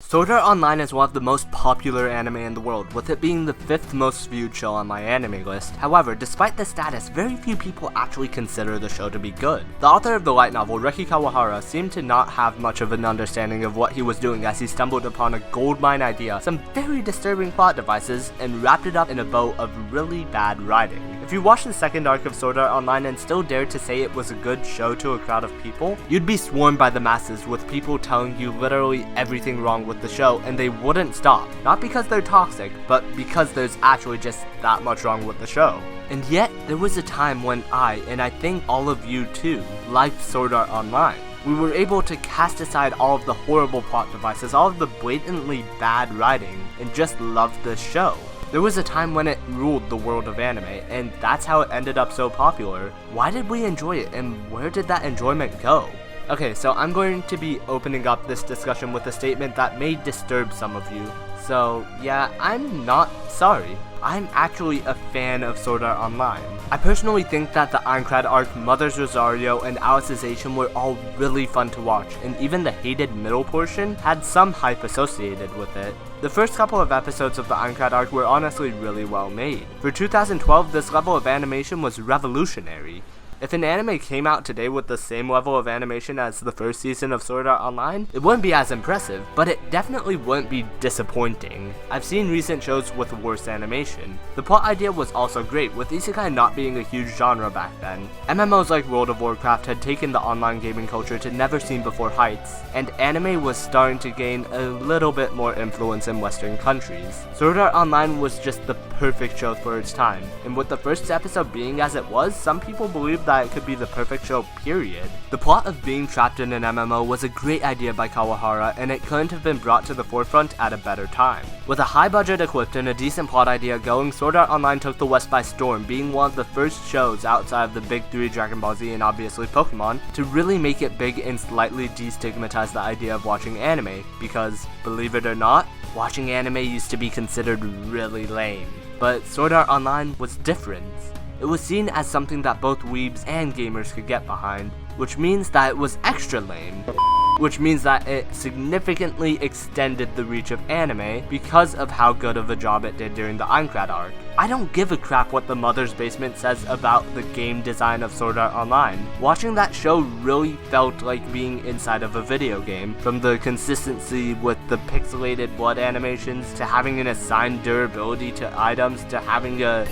Sword Art Online is one of the most popular anime in the world, with it being the 5th most viewed show on my anime list. However, despite this status, very few people actually consider the show to be good. The author of the light novel, Reki Kawahara, seemed to not have much of an understanding of what he was doing as he stumbled upon a goldmine idea, some very disturbing plot devices, and wrapped it up in a bow of really bad writing. If you watched the second arc of Sword Art Online and still dared to say it was a good show to a crowd of people, you'd be swarmed by the masses with people telling you literally everything wrong with the show, and they wouldn't stop. Not because they're toxic, but because there's actually just that much wrong with the show. And yet, there was a time when I, and I think all of you too, liked Sword Art Online. We were able to cast aside all of the horrible plot devices, all of the blatantly bad writing, and just loved the show. There was a time when it ruled the world of anime, and that's how it ended up so popular. Why did we enjoy it, and where did that enjoyment go? Okay, so I'm going to be opening up this discussion with a statement that may disturb some of you. So yeah, I'm not sorry. I'm actually a fan of Sword Art Online. I personally think that the Aincrad arc, Mother's Rosario, and Alicization were all really fun to watch, and even the hated middle portion had some hype associated with it. The first couple of episodes of the Aincrad arc were honestly really well made. For 2012, this level of animation was revolutionary. If an anime came out today with the same level of animation as the first season of Sword Art Online, it wouldn't be as impressive, but it definitely wouldn't be disappointing. I've seen recent shows with worse animation. The plot idea was also great, with isekai not being a huge genre back then. MMOs like World of Warcraft had taken the online gaming culture to never-seen-before heights, and anime was starting to gain a little bit more influence in Western countries. Sword Art Online was just the perfect show for its time, and with the first episode being as it was, some people believed that it could be the perfect show, period. The plot of being trapped in an MMO was a great idea by Kawahara, and it couldn't have been brought to the forefront at a better time. With a high budget equipped and a decent plot idea going, Sword Art Online took the West by storm, being one of the first shows outside of the big three, Dragon Ball Z and obviously Pokemon, to really make it big and slightly destigmatize the idea of watching anime, because, believe it or not, watching anime used to be considered really lame. But Sword Art Online was different. It was seen as something that both weebs and gamers could get behind, which means that it was extra lame. Which means that it significantly extended the reach of anime because of how good of a job it did during the Aincrad arc. I don't give a crap what the Mother's Basement says about the game design of Sword Art Online. Watching that show really felt like being inside of a video game, from the consistency with the pixelated blood animations, to having an assigned durability to items, to having a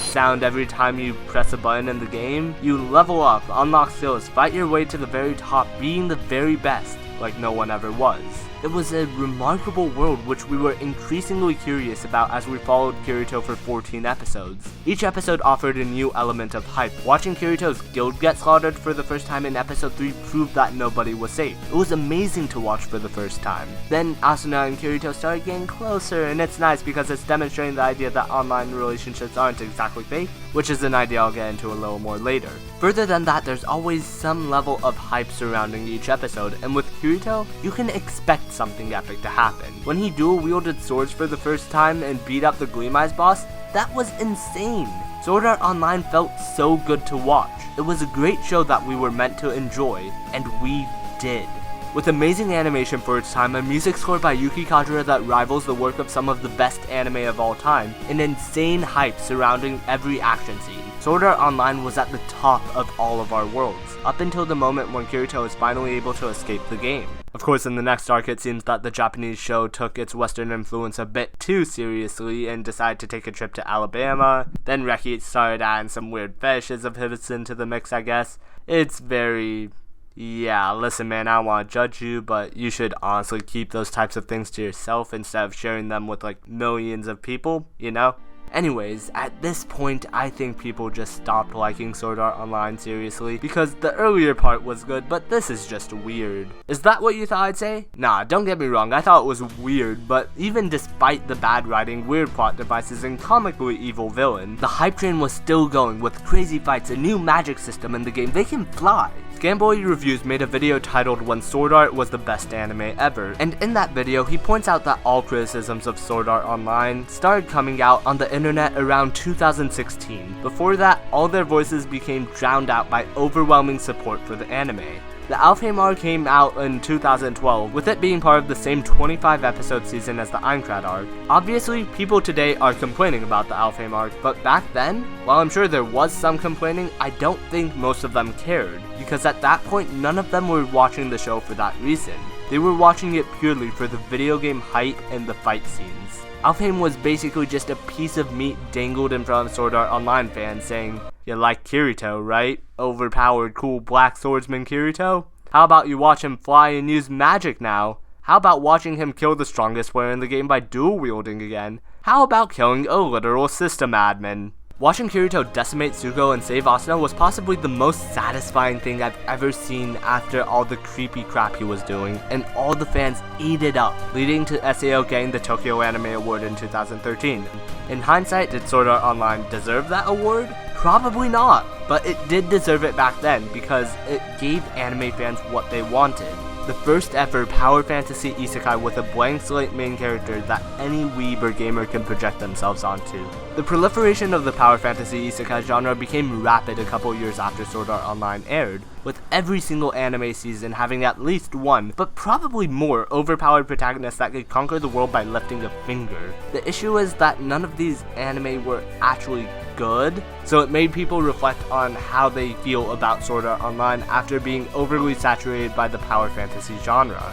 sound every time you press a button in the game. You level up, unlock skills, fight your way to the very top, being the very best, like no one ever was. It was a remarkable world which we were increasingly curious about as we followed Kirito for 14 episodes. Each episode offered a new element of hype. Watching Kirito's guild get slaughtered for the first time in episode 3 proved that nobody was safe. It was amazing to watch for the first time. Then Asuna and Kirito started getting closer, and it's nice because it's demonstrating the idea that online relationships aren't exactly fake, which is an idea I'll get into a little more later. Further than that, there's always some level of hype surrounding each episode, and with Kirito, you can expect something epic to happen. When he dual-wielded swords for the first time and beat up the Gleam Eyes boss, that was insane. Sword Art Online felt so good to watch. It was a great show that we were meant to enjoy, and we did. With amazing animation for its time, a music score by Yuki Kajira that rivals the work of some of the best anime of all time, and insane hype surrounding every action scene, Sword Art Online was at the top of all of our worlds, up until the moment when Kirito is finally able to escape the game. Of course, in the next arc, it seems that the Japanese show took its Western influence a bit too seriously and decided to take a trip to Alabama. Then Reki started adding some weird fetishes of his into the mix, I guess. It's very... yeah, listen man, I don't want to judge you, but you should honestly keep those types of things to yourself instead of sharing them with like millions of people, you know? Anyways, at this point, I think people just stopped liking Sword Art Online seriously because the earlier part was good, but this is just weird. Is that what you thought I'd say? Nah, don't get me wrong, I thought it was weird, but even despite the bad writing, weird plot devices, and comically evil villain, the hype train was still going with crazy fights, a new magic system in the game. They can fly. Scanboy Reviews made a video titled When Sword Art Was the Best Anime Ever, and in that video he points out that all criticisms of Sword Art Online started coming out on the internet around 2016. Before that, all their voices became drowned out by overwhelming support for the anime. The Alfheim arc came out in 2012, with it being part of the same 25 episode season as the Aincrad arc. Obviously, people today are complaining about the Alfheim arc, but back then, while I'm sure there was some complaining, I don't think most of them cared, because at that point none of them were watching the show for that reason. They were watching it purely for the video game hype and the fight scenes. Alfheim was basically just a piece of meat dangled in front of Sword Art Online fans saying, "You like Kirito, right? Overpowered cool black swordsman Kirito? How about you watch him fly and use magic now? How about watching him kill the strongest player in the game by dual wielding again? How about killing a literal system admin?" Watching Kirito decimate Tsuko and save Asuna was possibly the most satisfying thing I've ever seen after all the creepy crap he was doing, and all the fans ate it up, leading to SAO getting the Tokyo Anime Award in 2013. In hindsight, did Sword Art Online deserve that award? Probably not, but it did deserve it back then because it gave anime fans what they wanted. The first ever power fantasy isekai with a blank slate main character that any weeb or gamer can project themselves onto. The proliferation of the power fantasy isekai genre became rapid a couple years after Sword Art Online aired, with every single anime season having at least one, but probably more, overpowered protagonists that could conquer the world by lifting a finger. The issue is that none of these anime were actually good, so it made people reflect on how they feel about Sword Art Online after being overly saturated by the power fantasy genre.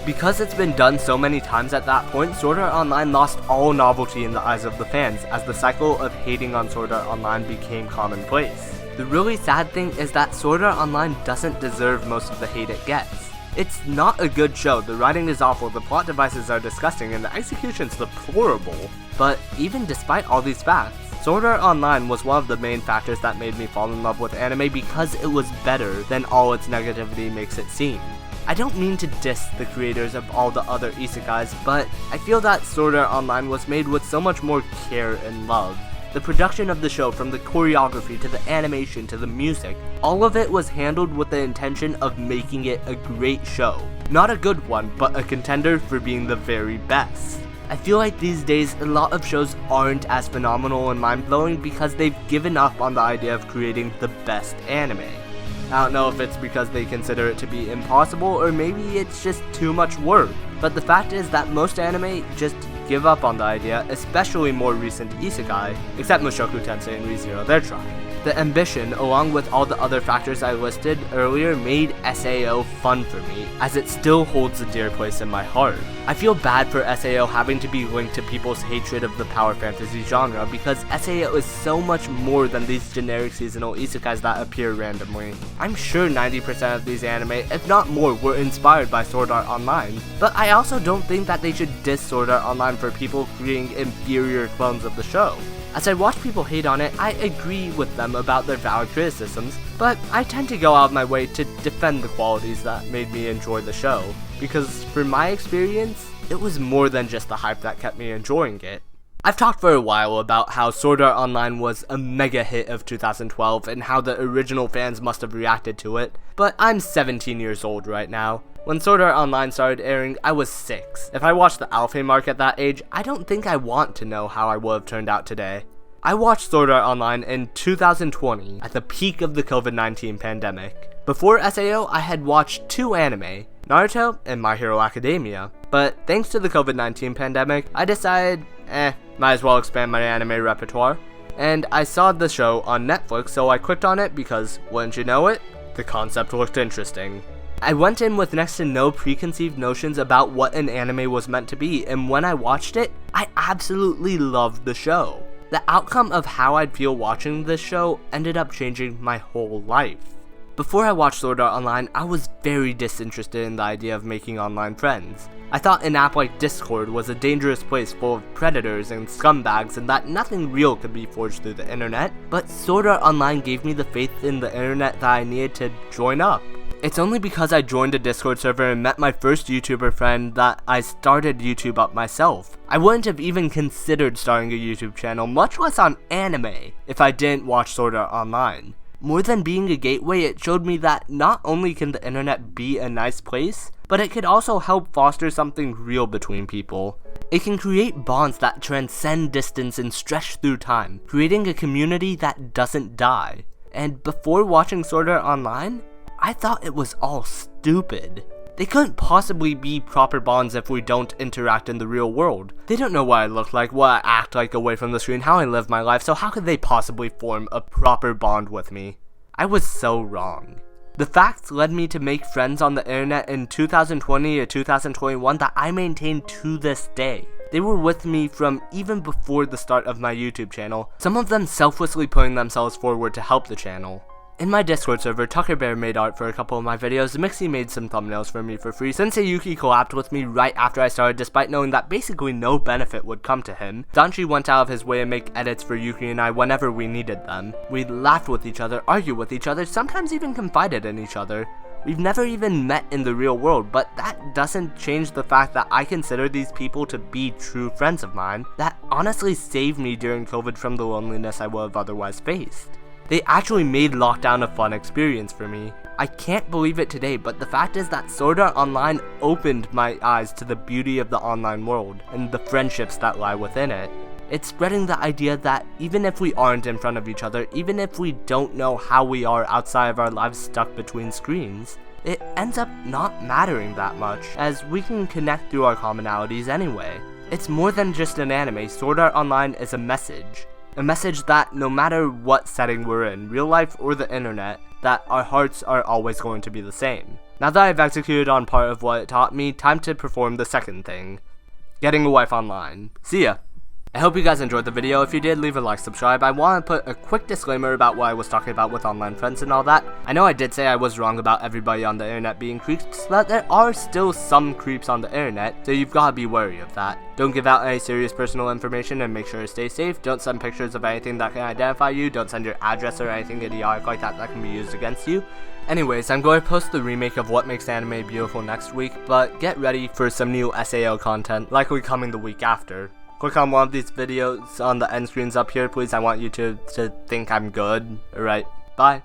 Because it's been done so many times at that point, Sword Art Online lost all novelty in the eyes of the fans, as the cycle of hating on Sword Art Online became commonplace. The really sad thing is that Sword Art Online doesn't deserve most of the hate it gets. It's not a good show, the writing is awful, the plot devices are disgusting, and the execution's deplorable. But even despite all these facts, Sword Art Online was one of the main factors that made me fall in love with anime because it was better than all its negativity makes it seem. I don't mean to diss the creators of all the other isekais, but I feel that Sword Art Online was made with so much more care and love. The production of the show, from the choreography to the animation to the music, all of it was handled with the intention of making it a great show. Not a good one, but a contender for being the very best. I feel like these days a lot of shows aren't as phenomenal and mind-blowing because they've given up on the idea of creating the best anime. I don't know if it's because they consider it to be impossible or maybe it's just too much work, but the fact is that most anime just give up on the idea, especially more recent isekai, except Mushoku Tensei and Re:Zero, they're trying. The ambition, along with all the other factors I listed earlier, made SAO fun for me, as it still holds a dear place in my heart. I feel bad for SAO having to be linked to people's hatred of the power fantasy genre, because SAO is so much more than these generic seasonal isekais that appear randomly. I'm sure 90% of these anime, if not more, were inspired by Sword Art Online, but I also don't think that they should diss Sword Art Online for people creating inferior clones of the show. As I watch people hate on it, I agree with them about their valid criticisms, but I tend to go out of my way to defend the qualities that made me enjoy the show, because for my experience, it was more than just the hype that kept me enjoying it. I've talked for a while about how Sword Art Online was a mega hit of 2012 and how the original fans must have reacted to it, but I'm 17 years old right now. When Sword Art Online started airing, I was 6. If I watched the Alfheim arc at that age, I don't think I want to know how I would have turned out today. I watched Sword Art Online in 2020, at the peak of the COVID-19 pandemic. Before SAO, I had watched 2 anime, Naruto and My Hero Academia, but thanks to the COVID-19 pandemic, I decided, might as well expand my anime repertoire, and I saw the show on Netflix, so I clicked on it because, wouldn't you know it, the concept looked interesting. I went in with next to no preconceived notions about what an anime was meant to be, and when I watched it, I absolutely loved the show. The outcome of how I'd feel watching this show ended up changing my whole life. Before I watched Sword Art Online, I was very disinterested in the idea of making online friends. I thought an app like Discord was a dangerous place full of predators and scumbags and that nothing real could be forged through the internet, but Sword Art Online gave me the faith in the internet that I needed to join up. It's only because I joined a Discord server and met my first YouTuber friend that I started YouTube up myself. I wouldn't have even considered starting a YouTube channel, much less on anime, if I didn't watch Sword Art Online. More than being a gateway, it showed me that not only can the internet be a nice place, but it could also help foster something real between people. It can create bonds that transcend distance and stretch through time, creating a community that doesn't die. And before watching Sword Art Online, I thought it was all stupid. They couldn't possibly be proper bonds if we don't interact in the real world. They don't know what I look like, what I act like away from the screen, how I live my life, so how could they possibly form a proper bond with me? I was so wrong. The facts led me to make friends on the internet in 2020 or 2021 that I maintain to this day. They were with me from even before the start of my YouTube channel, some of them selflessly putting themselves forward to help the channel. In my Discord server, Tucker Bear made art for a couple of my videos, Mixie made some thumbnails for me for free, Sensei Yuki collabed with me right after I started despite knowing that basically no benefit would come to him. Danchi went out of his way to make edits for Yuki and I whenever we needed them. We laughed with each other, argued with each other, sometimes even confided in each other. We've never even met in the real world, but that doesn't change the fact that I consider these people to be true friends of mine that honestly saved me during COVID from the loneliness I would have otherwise faced. They actually made lockdown a fun experience for me. I can't believe it today, but the fact is that Sword Art Online opened my eyes to the beauty of the online world and the friendships that lie within it. It's spreading the idea that even if we aren't in front of each other, even if we don't know how we are outside of our lives stuck between screens, it ends up not mattering that much, as we can connect through our commonalities anyway. It's more than just an anime. Sword Art Online is a message. A message that no matter what setting we're in, real life or the internet, that our hearts are always going to be the same. Now that I've executed on part of what it taught me, time to perform the second thing. Getting a wife online. See ya! I hope you guys enjoyed the video. If you did, leave a like, subscribe. I want to put a quick disclaimer about what I was talking about with online friends and all that. I know I did say I was wrong about everybody on the internet being creeps, but there are still some creeps on the internet, so you've got to be wary of that. Don't give out any serious personal information and make sure to stay safe. Don't send pictures of anything that can identify you. Don't send your address or anything idiotic like that that can be used against you. Anyways, I'm going to post the remake of What Makes Anime Beautiful next week, but get ready for some new SAO content, likely coming the week after. Click on one of these videos on the end screens up here, please. I want you to think I'm good. Alright, bye.